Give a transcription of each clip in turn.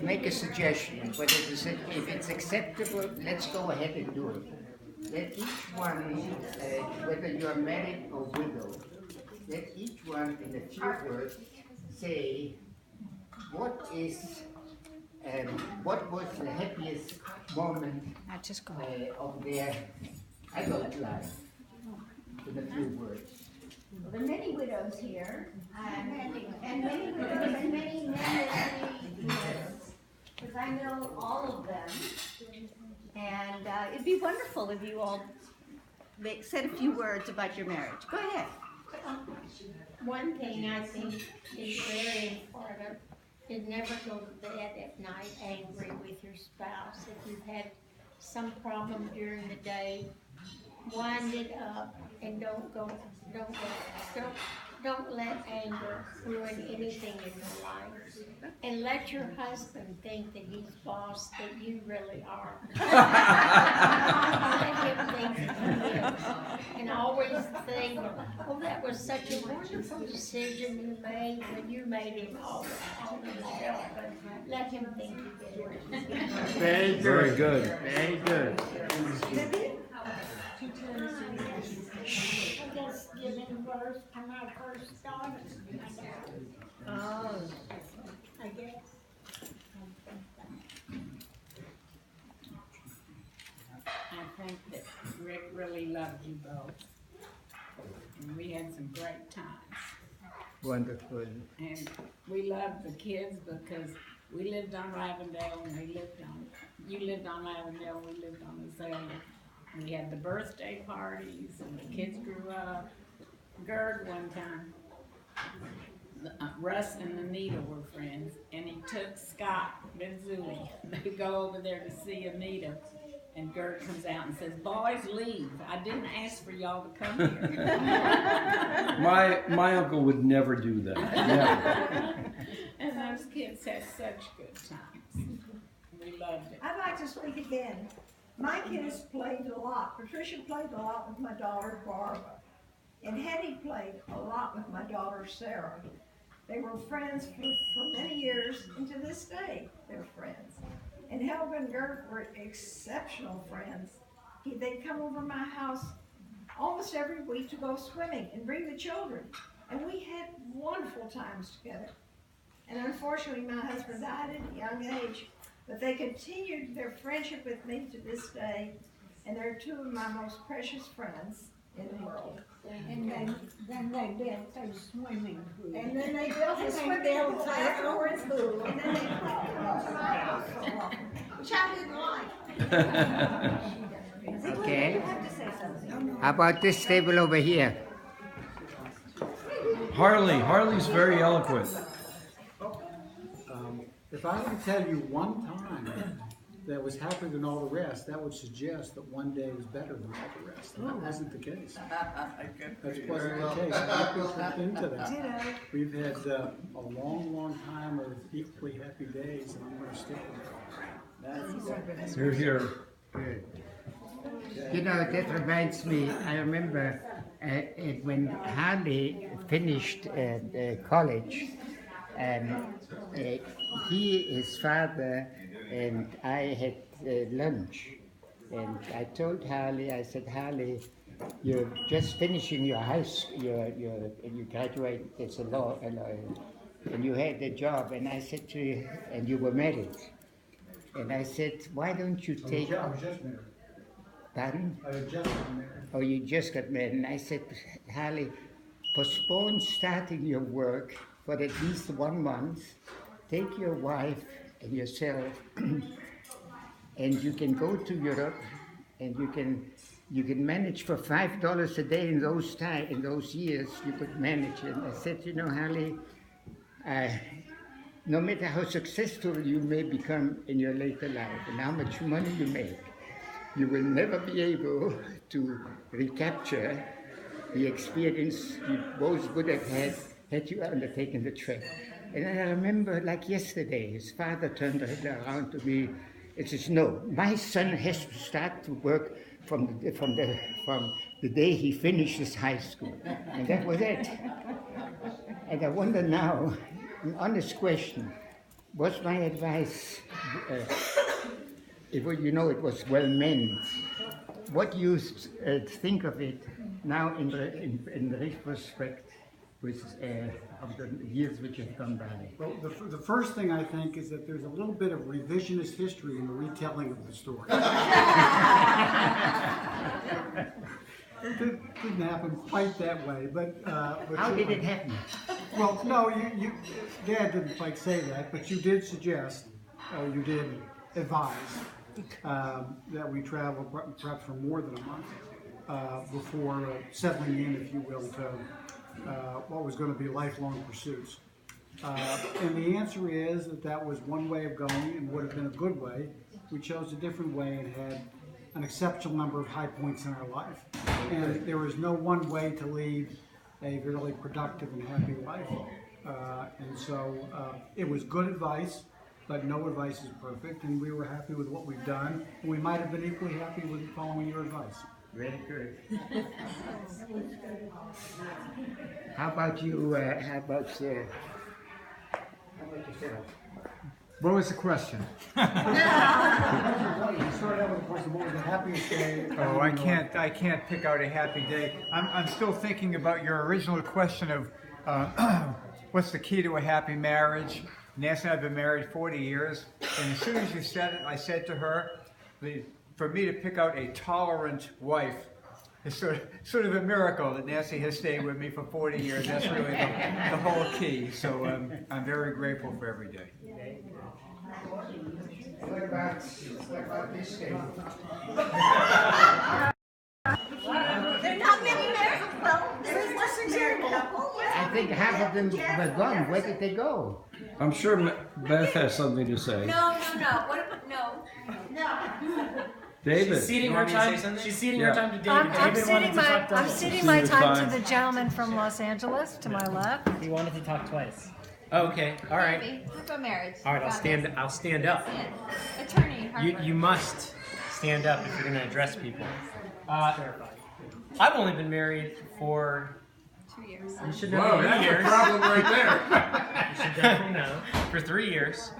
make a suggestion, but if it's acceptable, let's go ahead and do it. Let each one, whether you are married or widowed, let each one in a few words say what was the happiest moment of their adult life in a few words. Well, there are many widows here, and many widows, and many widows, because I know all of them. And it'd be wonderful if you all said a few words about your marriage. Go ahead. One thing I think is very important is never go to bed at night angry with your spouse. If you've had some problem during the day, wind it up and don't let anger ruin anything in your life. And let your husband think that he's boss, that you really are. Let him think that he is. And always think, oh, that was such a wonderful decision you made when you made him all himself. But let him think you did it. Very good. Very good. Very good. I just giving birth when I first started. Oh. I guess. I think that Rick really loved you both. And we had some great times. Wonderful. And we loved the kids because we lived on Ravendale and you lived on Lavendale, we lived on Azalea. We had the birthday parties and the kids grew up. Gerd one time, Russ and Anita were friends, and he took Scott Benzuli. They go over there to see Anita, and Gerd comes out and says, "Boys, leave. I didn't ask for y'all to come here." My uncle would never do that. Never. And those kids had such good times. We loved it. I'd like to speak again. My kids played a lot. Patricia played a lot with my daughter Barbara. And Hetty played a lot with my daughter Sarah. They were friends for many years, and to this day, they're friends. And Helga and Gerd were exceptional friends. They'd come over my house almost every week to go swimming and bring the children. And we had wonderful times together. And unfortunately, my husband died at a young age. But they continued their friendship with me to this day, and they're two of my most precious friends in the world. And then they built a swimming pool. And then they built a swimming pool afterwards, and then they put them into my house so often, which I didn't like. Okay. You have to say something. How about this table over here? Harley's very eloquent. If I were to tell you one time that was happier than all the rest, that would suggest that one day was better than all the rest. And that wasn't the case. That wasn't the case. I think we fit into that. We've had a long time of equally happy days, and I'm going to stick with it. You're here. Good. You know, that reminds me, I remember when Harley finished college, his father and I had lunch, and I told Harley, I said, Harley, you're just finishing your high school, you graduated as a lawyer, and you had a job, and I said to you, and you were married, and I said, why don't you take... I was just married. Pardon? I had just got married. Oh, you just got married, and I said, Harley, postpone starting your work for at least 1 month. Take your wife and yourself, and you can go to Europe, and you can manage for $5 a day in those years. You could manage. And I said, you know, Harley, no matter how successful you may become in your later life and how much money you make, you will never be able to recapture the experience you both would have had you undertaken the trip. And I remember, like yesterday, his father turned around to me and says, no, my son has to start to work from the day he finishes high school. And that was it. And I wonder now, an honest question, was my advice, it was well meant. What you think of it now in retrospect with of the years which have gone by? Well, the first thing I think is that there's a little bit of revisionist history in the retelling of the story. It didn't happen quite that way, but How did it happen? well, no, Dad didn't quite say that, but you did suggest, or you did advise, that we travel perhaps for more than a month before settling in, if you will, to what was going to be lifelong pursuits. And the answer is that was one way of going and would have been a good way. We chose a different way and had an exceptional number of high points in our life. And there was no one way to lead a really productive and happy life. And so it was good advice, but no advice is perfect, and we were happy with what we've done. And we might have been equally happy with following your advice. Very good. How about you? How about yourself? What was the question? You started out with the question, what was the happiest day? Oh, I can't pick out a happy day. I'm still thinking about your original question of what's the key to a happy marriage. Nancy and I have been married 40 years, and as soon as you said it, I said to her, for me to pick out a tolerant wife is sort of a miracle that Nancy has stayed with me for 40 years. That's really the whole key. So I'm very grateful for every day. What about this day? There are not many married, well, there is one married couple. I think half of them were gone. Where did they go? I'm sure Beth has something to say. No. What about, no. David. She's ceding her time. She's ceding her time to David. I'm David wanted ceding to talk I'm twice. ceding my time time. to the gentleman from Los Angeles to my left. He wanted to talk twice. Oh, okay. All right. Maybe. How about marriage? All right. I'll stand up. Attorney. You must stand up if you're going to address people. I've only been married for 2 years. You should know 3 years. Problem right there. You should definitely know for 3 years.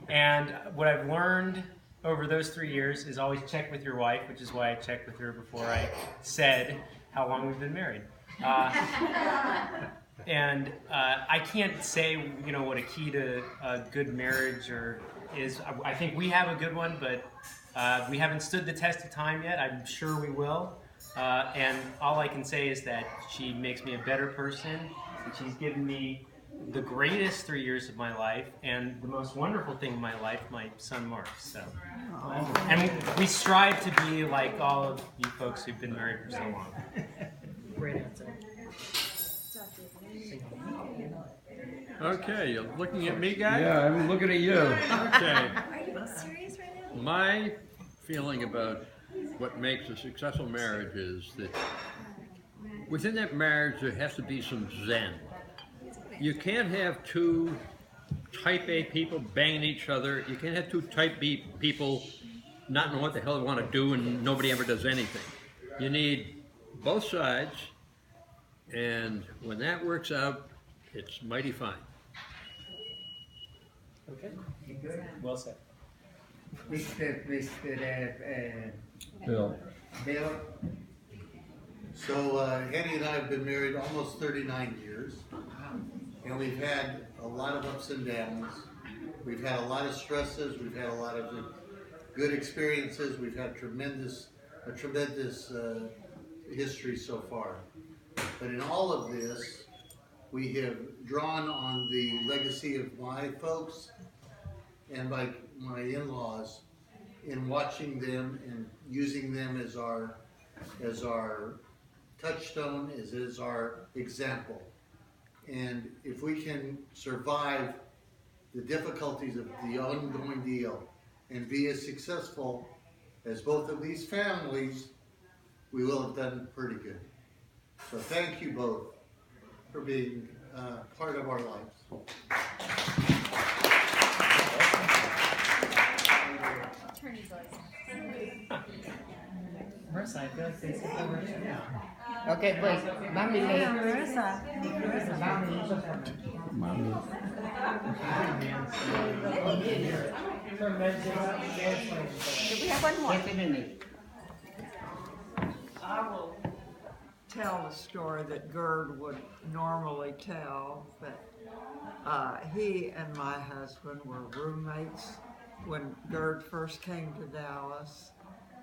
And what I've learned over those 3 years is always check with your wife, which is why I checked with her before I said how long we've been married. And I can't say, what a key to a good marriage is. I think we have a good one, but we haven't stood the test of time yet. I'm sure we will. And all I can say is that she makes me a better person, and she's given me the greatest 3 years of my life, and the most wonderful thing in my life, my son Mark. So, and we strive to be like all of you folks who've been married for so long. Great answer. Okay, you're looking at me, guys? Yeah, I'm looking at you. Okay. Are you serious right now? My feeling about what makes a successful marriage is that within that marriage there has to be some zen. You can't have two type A people banging each other. You can't have two type B people not knowing what the hell they want to do and nobody ever does anything. You need both sides, and when that works out, it's mighty fine. Okay. Well said. Mr. Bill. Bill. So Hetty and I have been married almost 39 years, and we've had a lot of ups and downs. We've had a lot of stresses. We've had a lot of good experiences. We've had a tremendous history so far. But in all of this, we have drawn on the legacy of my folks and my in-laws in watching them and using them as our touchstone, as our example. And if we can survive the difficulties of the ongoing deal and be as successful as both of these families, we will have done pretty good. So thank you both for being part of our lives. Attorney's voice. Marissa, I feel like they said over here. Okay, pues, mami, Yeah, Marissa. mami. Do we have one more? I will tell the story that Gerd would normally tell, but he and my husband were roommates when Gerd first came to Dallas.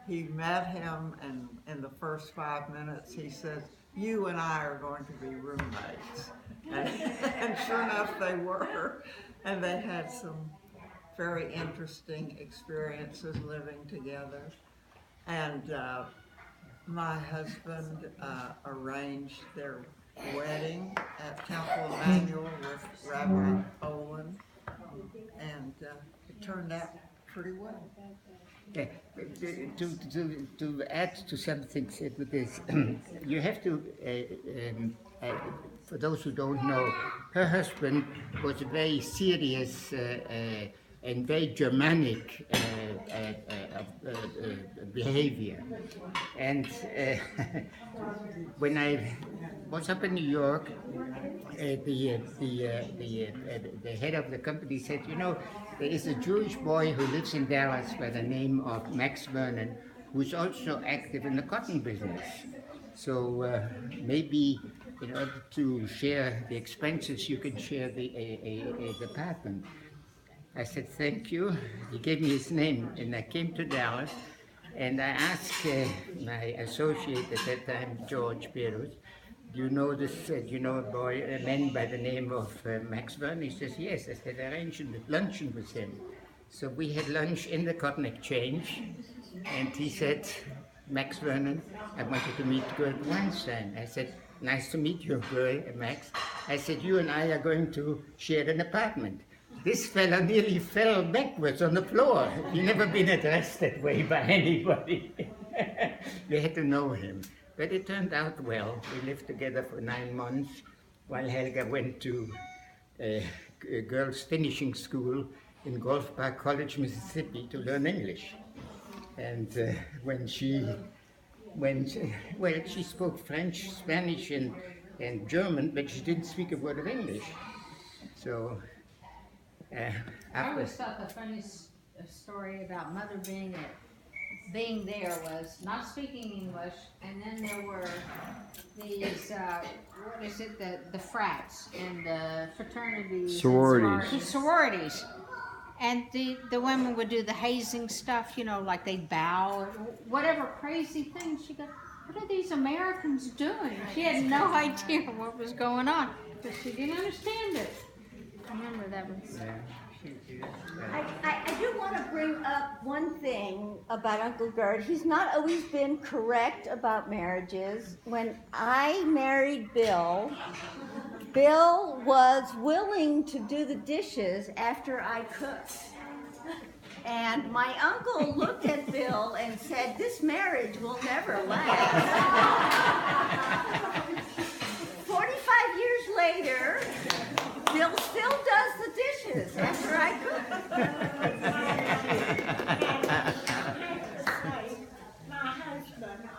He met him, and in the first 5 minutes he says, "You and I are going to be roommates." And sure enough they were, and they had some very interesting experiences living together. And my husband arranged their wedding at Temple Emmanuel with Rabbi Olin, and it turned out pretty well. To add to something said with this, you have to, for those who don't know, her husband was a very serious and very Germanic behavior. And when I was up in New York, the head of the company said, you know, there is a Jewish boy who lives in Dallas by the name of Max Vernon, who's also active in the cotton business. So maybe in order to share the expenses, you can share the apartment. I said, thank you. He gave me his name, and I came to Dallas, and I asked my associate at that time, George Pierus, do you know this, do you know a man by the name of Max Vernon? He says, yes. I said, I arranged a luncheon with him. So we had lunch in the Cotton Exchange, and he said, Max Vernon, I wanted to meet Gerd Weinstein. I said, nice to meet you, Max. I said, you and I are going to share an apartment. This fellow nearly fell backwards on the floor. He'd never been addressed that way by anybody. You had to know him. But it turned out well. We lived together for 9 months while Helga went to a girls' finishing school in Gulf Park College, Mississippi to learn English. And she spoke French, Spanish, and German, but she didn't speak a word of English. So I always thought the funniest story about Mother being there was not speaking English, and then there were these, the frats and the fraternities. Sororities. And sororities. And the women would do the hazing stuff, you know, like they'd bow, or whatever crazy thing. She goes, what are these Americans doing? She had no idea what was going on, because she didn't understand it. I remember that was... I do want to bring up one thing about Uncle Gerd. He's not always been correct about marriages. When I married Bill, Bill was willing to do the dishes after I cooked. And my uncle looked at Bill and said, this marriage will never last. 45 years later, Bill still does the dishes after I cook. My husband,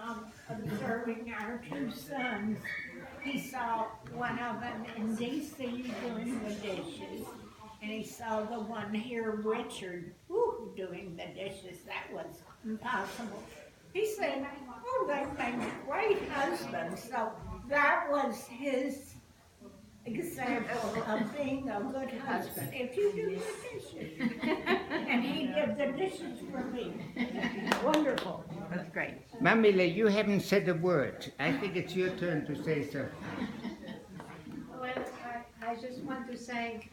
observing our 2 sons, he saw one of them in D.C. doing the dishes, and he saw the one here, Richard, doing the dishes. That was impossible. He said, oh, they make great husbands. So that was his example of being a good husband. If you do the dishes. And he did the dishes for me. Wonderful. That's great. Mamile, you haven't said a word. I think it's your turn to say something. Well, I just want to thank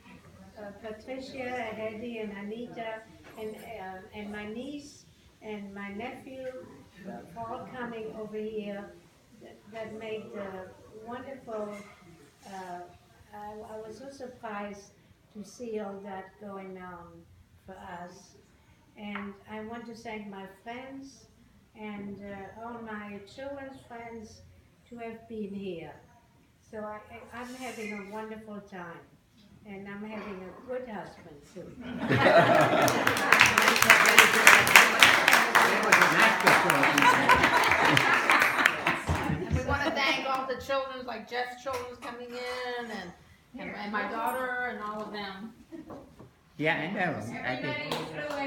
Patricia, Hedy, and Anita, and my niece and my nephew for all coming over here. That made wonderful. I was so surprised to see all that going on for us. And I want to thank my friends and all my children's friends to have been here. So I'm having a wonderful time. And I'm having a good husband too. We want to thank all the children, like Jeff's children's coming in, and and my daughter and all of them. Yeah, I know. I think